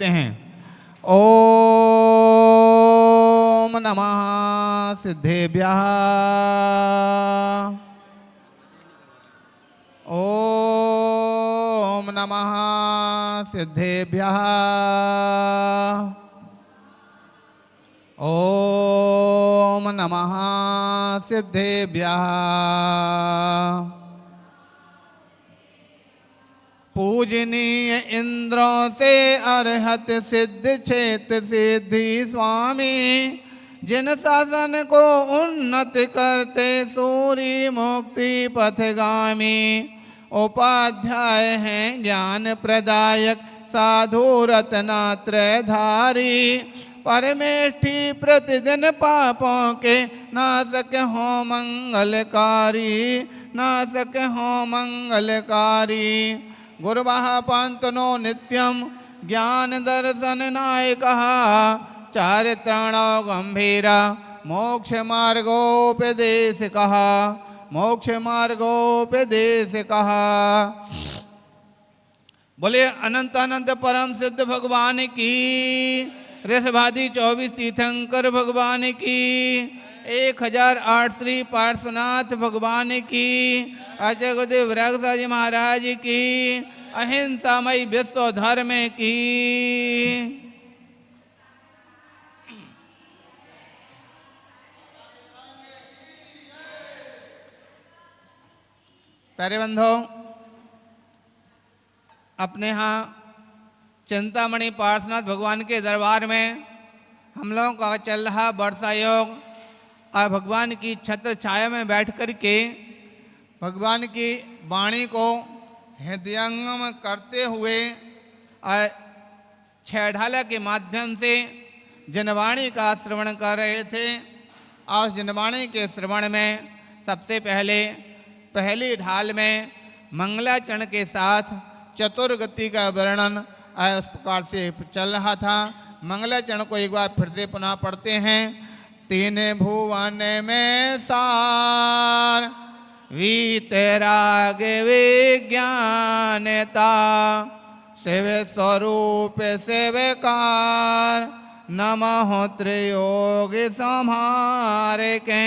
हैं। ओम नमः सिद्धेभ्यः। ओम नमः सिद्धेभ्यः। ओम नमः सिद्धेभ्यः। पूजनीय इंद्रों से अरहत सिद्ध क्षेत्र सिद्धि स्वामी, जिन शासन को उन्नत करते सूरी मुक्ति पथगामी। उपाध्याय हैं ज्ञान प्रदायक साधु रत्नात्रयधारी, परमेष्ठि प्रतिदिन पापों के नाशक हो मंगलकारी, नाशक हो मंगलकारी। गुरुवाह पांतनो नित्यम ज्ञान दर्शन नायकः, चारित्राणो गंभीरा मोक्ष मार्गोपदेशकः, मोक्ष मार्गोपदेशकः। बोले अनंत अनंत परम सिद्ध भगवान की, ऋषभादि 24 तीर्थंकर भगवान की, 1008 श्री पार्श्वनाथ भगवान की, आचार्य गुरुदेव वैराग्य जी महाराज की, अहिंसामय विश्व धर्म की। प्यारे बंधो, अपने यहाँ चिंतामणि पार्श्वनाथ भगवान के दरबार में हम लोगों का चल रहा वर्षा योग, और भगवान की छत्र छाया में बैठ कर के भगवान की वाणी को हृदयंगम करते हुए और छेढ़ाला के माध्यम से जनवाणी का श्रवण कर रहे थे। और उस जनवाणी के श्रवण में सबसे पहले पहली ढाल में मंगलाचरण के साथ चतुर्गति का वर्णन उस प्रकार से चल रहा था। मंगलाचरण को एक बार फिर से पुनः पढ़ते हैं। तीन भुवन में सार वीतराग विज्ञानता, शिव स्वरूप शिवकार, नमः त्रियोग संहारे के।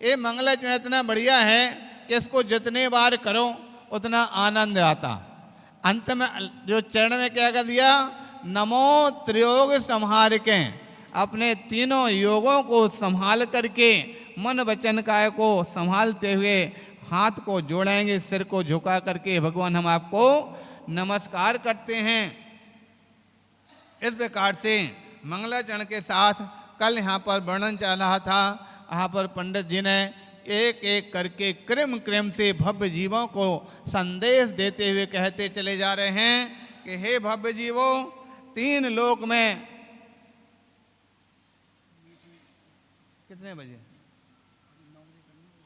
ये मंगलाचरण इतना बढ़िया है कि इसको जितने बार करो उतना आनंद आता। अंत में जो चरण में क्या कर दिया, नमो त्रियोग संहार के, अपने तीनों योगों को संभाल करके मन वचन काय को संभालते हुए हाथ को जोड़ेंगे, सिर को झुका करके भगवान हम आपको नमस्कार करते हैं। इस प्रकार से मंगलाचरण के साथ कल यहाँ पर वर्णन चल रहा था। यहाँ पर पंडित जी ने एक एक करके क्रम क्रम से भव्य जीवों को संदेश देते हुए कहते चले जा रहे हैं कि हे भव्य जीवों, तीन लोक में कितने बजे?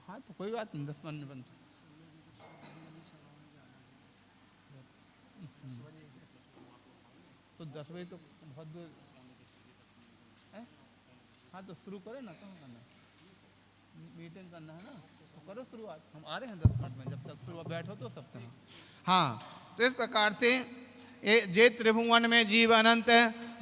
हाँ तो कोई बात नहीं, 10 मिनट बंद। तो 10 बजे तो बहुत दूर है। हाँ तो शुरू करें ना, कहाँ करना, मीटिंग करना है ना, तो करो शुरुआत। हम आ रहे हैं 10 मिनट में, जब तक शुरुआत बैठो तो सब तरह। हाँ तो इस प्रकार से जे त्रिभुवन में जीव अनंत,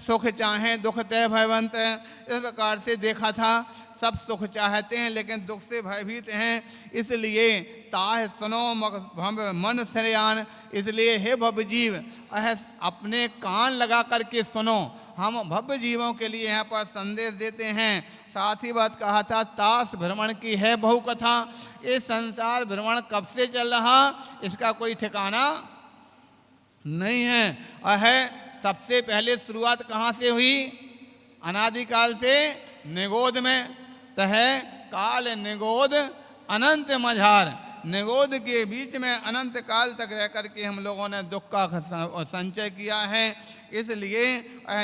सुख चाहे दुख तय भयवंत। इस प्रकार से देखा था, सब सुख चाहते हैं लेकिन दुख से भयभीत हैं। इसलिए ताह सुनो मन श्रेयान, इसलिए हे भव्य जीव अपने कान लगा करके सुनो। हम भव्य जीवों के लिए यहाँ पर संदेश देते हैं। साथ ही बात कहा था, ताश भ्रमण की है बहु कथा। ये संसार भ्रमण कब से चल रहा, इसका कोई ठिकाना नहीं है। और है सबसे पहले शुरुआत कहाँ से हुई, अनादिकाल से निगोद में। तो है काल निगोद अनंत मझार, निगोद के बीच में अनंत काल तक रह करके हम लोगों ने दुख का संचय किया है। इसलिए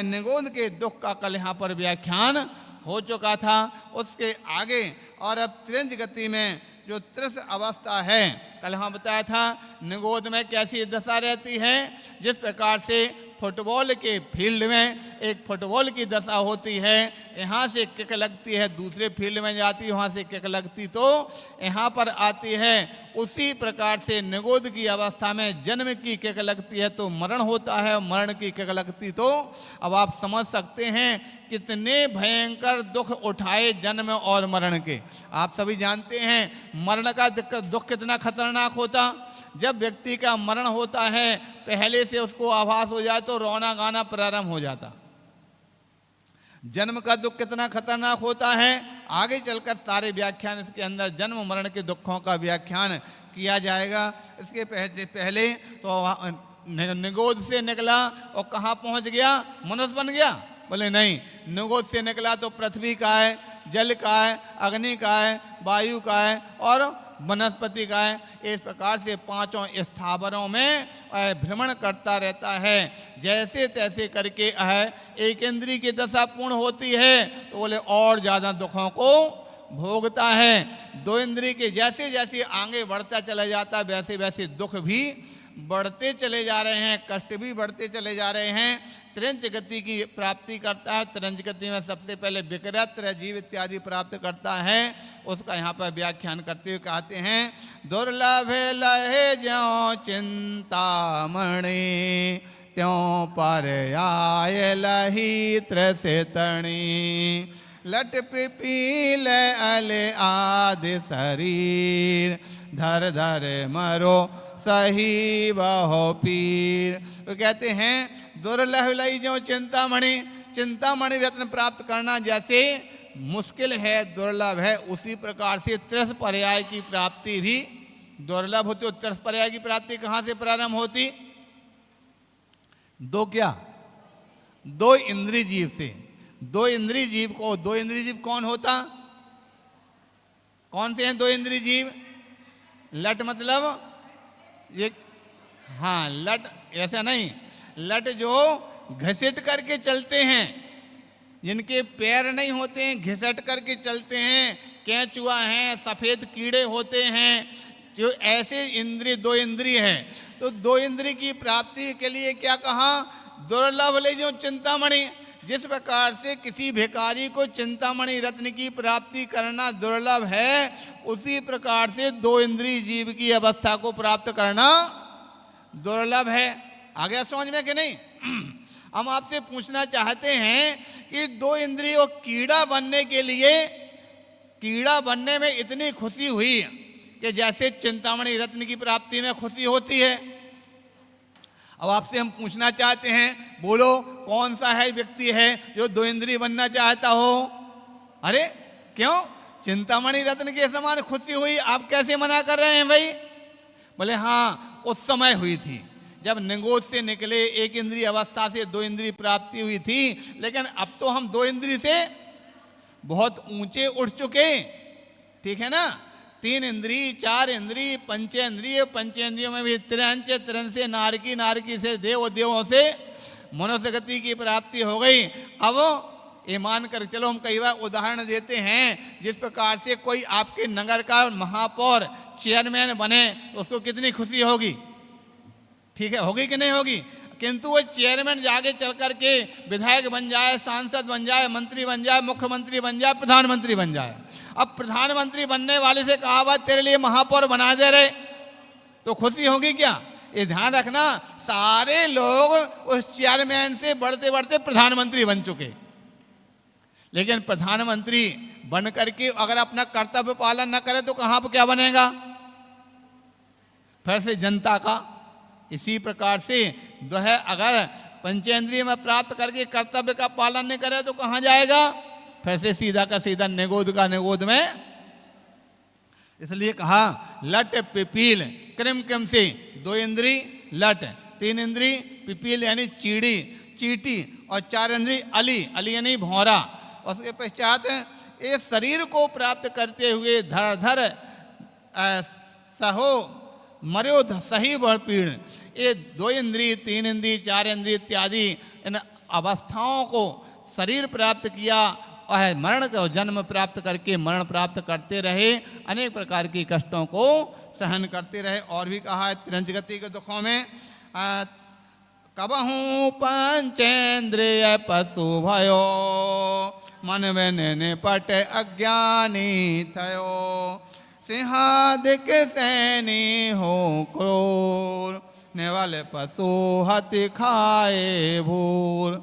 निगोद के दुख का कल यहाँ पर व्याख्यान हो चुका था। उसके आगे और अब त्रिंज गति में जो त्रिस अवस्था है, कल हाँ बताया था निगोद में कैसी दशा रहती है। जिस प्रकार से फुटबॉल के फील्ड में एक फुटबॉल की दशा होती है, यहाँ से किक लगती है, दूसरे फील्ड में जाती है, वहाँ से किक लगती तो यहाँ पर आती है। उसी प्रकार से निगोद की अवस्था में जन्म की किक लगती है तो मरण होता है, मरण की किक लगती तो, अब आप समझ सकते हैं कितने भयंकर दुख उठाए जन्म और मरण के। आप सभी जानते हैं मरण का दुख कितना खतरनाक होता। जब व्यक्ति का मरण होता है पहले से उसको आभास हो जाए तो रोना गाना प्रारंभ हो जाता। जन्म का दुख कितना खतरनाक होता है, आगे चलकर सारे व्याख्यान इसके अंदर जन्म मरण के दुखों का व्याख्यान किया जाएगा। इसके पहले तो निगोद से निकला और कहाँ पहुंच गया, मनुष्य बन गया? बोले नहीं, निगोद से निकला तो पृथ्वी का है, जल का है, अग्नि का है, वायु का है और वनस्पति का है। इस प्रकार से पांचों स्थावरों में भ्रमण करता रहता है। जैसे तैसे करके एक इंद्रिय की दशा पूर्ण होती है तो बोले और ज़्यादा दुखों को भोगता है। दो इंद्रिय के जैसे जैसे आगे बढ़ता चला जाता वैसे वैसे दुख भी बढ़ते चले जा रहे हैं, कष्ट भी बढ़ते चले जा रहे हैं। त्रिंच गति की प्राप्ति करता है। त्रिंच गति में सबसे पहले विकृत जीव इत्यादि प्राप्त करता है। उसका यहाँ पर व्याख्यान करते हुए कहते हैं, दुर्लभ लहे ज्यों चिंतामणि त्यों पर आय लही त्रसितणी लट पिपील अले आदि शरीर धर धर मरो सही बहो पीर। तो कहते हैं दुर्लभ लई जो चिंतामणि, चिंतामणि रत्न प्राप्त करना जैसे मुश्किल है, दुर्लभ है, उसी प्रकार से त्रिस पर्याय की प्राप्ति भी दुर्लभ होती है। त्रिस पर्याय की प्राप्ति कहाँ से प्रारंभ होती? दो क्या? दो इंद्रिय जीव से। दो इंद्रिय जीव को, दो इंद्रिय जीव कौन होता? कौन से हैं दो इंद्रिय जीव? लट मतलब ये, हाँ लट ऐसा नहीं, लट जो घसीट करके चलते हैं, जिनके पैर नहीं होते हैं, घिसट करके चलते हैं, केंचुआ हैं, सफ़ेद कीड़े होते हैं, जो ऐसे इंद्रिय दो इंद्रिय हैं। तो दो इंद्रिय की प्राप्ति के लिए क्या कहा? दुर्लभ ले जो चिंतामणि। जिस प्रकार से किसी भिखारी को चिंतामणि रत्न की प्राप्ति करना दुर्लभ है, उसी प्रकार से दो इंद्रिय जीव की अवस्था को प्राप्त करना दुर्लभ है। आ गया समझ में कि नहीं? हम आपसे पूछना चाहते हैं कि दो इंद्रियों कीड़ा बनने के लिए, कीड़ा बनने में इतनी खुशी हुई कि जैसे चिंतामणि रत्न की प्राप्ति में खुशी होती है। अब आपसे हम पूछना चाहते हैं, बोलो कौन सा है व्यक्ति है जो दो इंद्रिय बनना चाहता हो? अरे क्यों? चिंतामणि रत्न के समान खुशी हुई, आप कैसे मना कर रहे हैं भाई? बोले हाँ उस समय हुई थी जब निगोद से निकले, एक इंद्रिय अवस्था से दो इंद्रिय प्राप्ति हुई थी। लेकिन अब तो हम दो इंद्रिय से बहुत ऊंचे उठ चुके, ठीक है ना? तीन इंद्रिय, चार इंद्रिय, पंचेंद्रिय, पंचेंद्रियों में भी त्रिंच, त्रिंच से नारकी, नारकी से देव, देवों से मनुष्य गति की प्राप्ति हो गई। अब ये मान कर चलो, हम कई बार उदाहरण देते हैं, जिस प्रकार से कोई आपके नगर का महापौर चेयरमैन बने तो उसको कितनी खुशी होगी, ठीक है, होगी कि नहीं होगी? किंतु वो चेयरमैन जाके चल करके विधायक बन जाए, सांसद बन जाए, मंत्री बन जाए, मुख्यमंत्री बन जाए, प्रधानमंत्री बन जाए। अब प्रधानमंत्री बनने वाले से कहा बात तेरे लिए महापौर बना दे रहे, तो खुशी होगी क्या? ये ध्यान रखना, सारे लोग उस चेयरमैन से बढ़ते बढ़ते प्रधानमंत्री बन चुके, लेकिन प्रधानमंत्री बन करके अगर अपना कर्तव्य पालन न करे तो कहाँ पर क्या बनेगा? फिर से जनता का। इसी प्रकार से जो है, अगर पंचेंद्रिय में प्राप्त करके कर्तव्य का पालन नहीं करे तो कहाँ जाएगा? फिर से सीधा का सीधा निगोद का निगोद में। इसलिए कहा लट पिपील, क्रिम क्रिम से दो इंद्री लट, तीन इंद्री पिपील यानी चीड़ी, चीटी, और चार इंद्री अली, अली यानी भौरा। उसके पश्चात इस शरीर को प्राप्त करते हुए धर धर सहो मर्यो सही बढ़ पीड़। ये दो इंद्रिय, तीन इंद्रिय, चार इंद्रिय इत्यादि इन अवस्थाओं को शरीर प्राप्त किया और मरण का जन्म प्राप्त करके मरण प्राप्त करते रहे, अनेक प्रकार की कष्टों को सहन करते रहे। और भी कहा है त्रिंच गति के दुखों में कबहू पंचेंद्रिय पशु भयो, मन में निपट अज्ञानी थयो, सिंहादिक सैनी हो क्रूर, नेवल पशु हति खाए भूर।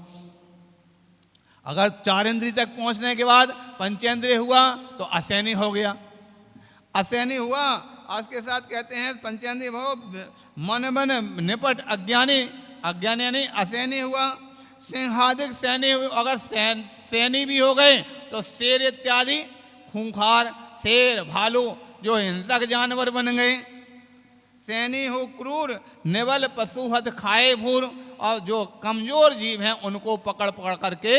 अगर चार इंद्रिय तक पहुंचने के बाद पंचेंद्रिय हुआ तो असैनी हो गया, असैनी हुआ। आज के साथ कहते हैं पंचेंद्रिय भाव मन मन निपट अज्ञानी, अज्ञानी यानी असैनी हुआ। सिंहादिक सैनी, अगर सैनी भी हो गए तो शेर इत्यादि खूंखार शेर भालू जो हिंसक जानवर बन गए। सैनी हो क्रूर, निवल पशु हत खाए भूर, और जो कमजोर जीव हैं उनको पकड़ पकड़ करके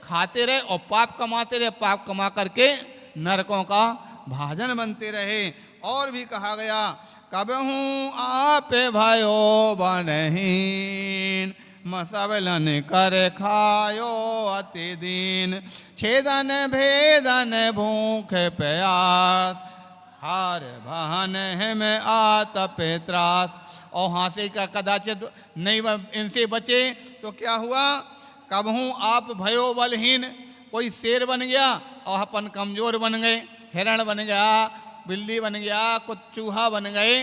खाते रहे और पाप कमाते रहे, पाप कमा करके नरकों का भाजन बनते रहे। और भी कहा गया कबहू आप भयो बनहीन, मसबलन कर खायो अति दीन, छेदन भेदन भूख प्यास, हार बहन हिम आतप त्रास। और हांसे का कदाचित नहीं इनसे बचे तो क्या हुआ, कबहू आप भयो बलहीन, कोई शेर बन गया और अपन कमजोर बन गए, हिरण बन गया, बिल्ली बन गया, कुछ चूहा बन गए।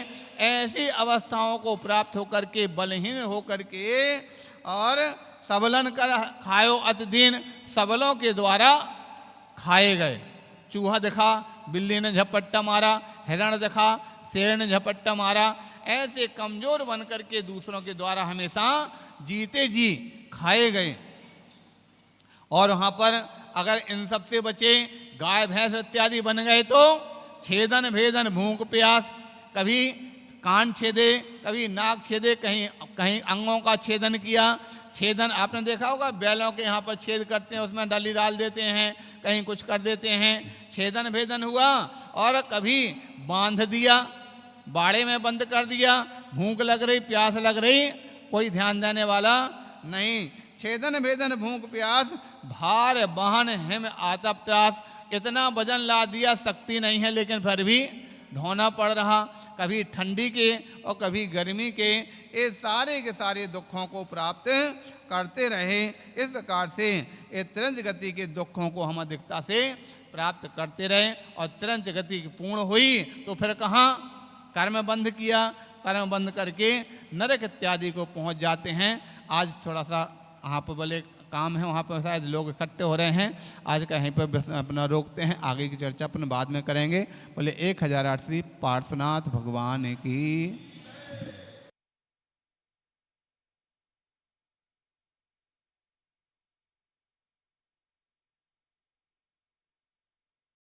ऐसी अवस्थाओं को प्राप्त होकर के बलहीन होकर के और सबलन कर खायो अति दीन, सबलों के द्वारा खाए गए। चूहा देखा बिल्ली ने झपट्टा मारा, हिरण देखा शेर ने झपट्टा मारा। ऐसे कमजोर बन करके दूसरों के द्वारा हमेशा जीते जी खाए गए। और वहाँ पर अगर इन सब से बचे, गाय भैंस इत्यादि बन गए तो छेदन भेदन भूख प्यास, कभी कान छेदे, कभी नाक छेदे, कहीं कहीं अंगों का छेदन किया। छेदन आपने देखा होगा, बैलों के यहाँ पर छेद करते हैं, उसमें डली डाल देते हैं, कहीं कुछ कर देते हैं। छेदन भेदन हुआ। और कभी बांध दिया, बाड़े में बंद कर दिया, भूख लग रही प्यास लग रही, कोई ध्यान देने वाला नहीं। छेदन भेदन भूख प्यास, भार बहन हिम आतप त्रास, इतना वजन ला दिया, शक्ति नहीं है लेकिन फिर भी ढोना पड़ रहा। कभी ठंडी के और कभी गर्मी के, ये सारे के सारे दुखों को प्राप्त करते रहे। इस प्रकार से ये त्रिंज गति के दुखों को हम अधिकता से प्राप्त करते रहे। और त्रिंज गति पूर्ण हुई तो फिर कहाँ कर्म बंद किया, कर्म बंद करके नरक इत्यादि को पहुंच जाते हैं। आज थोड़ा सा वहाँ पर बोले काम है, वहाँ पर शायद लोग इकट्ठे हो रहे हैं, आज कहीं पर अपना रोकते हैं, आगे की चर्चा अपन बाद में करेंगे। बोले 1008 श्री पार्श्वनाथ भगवान की।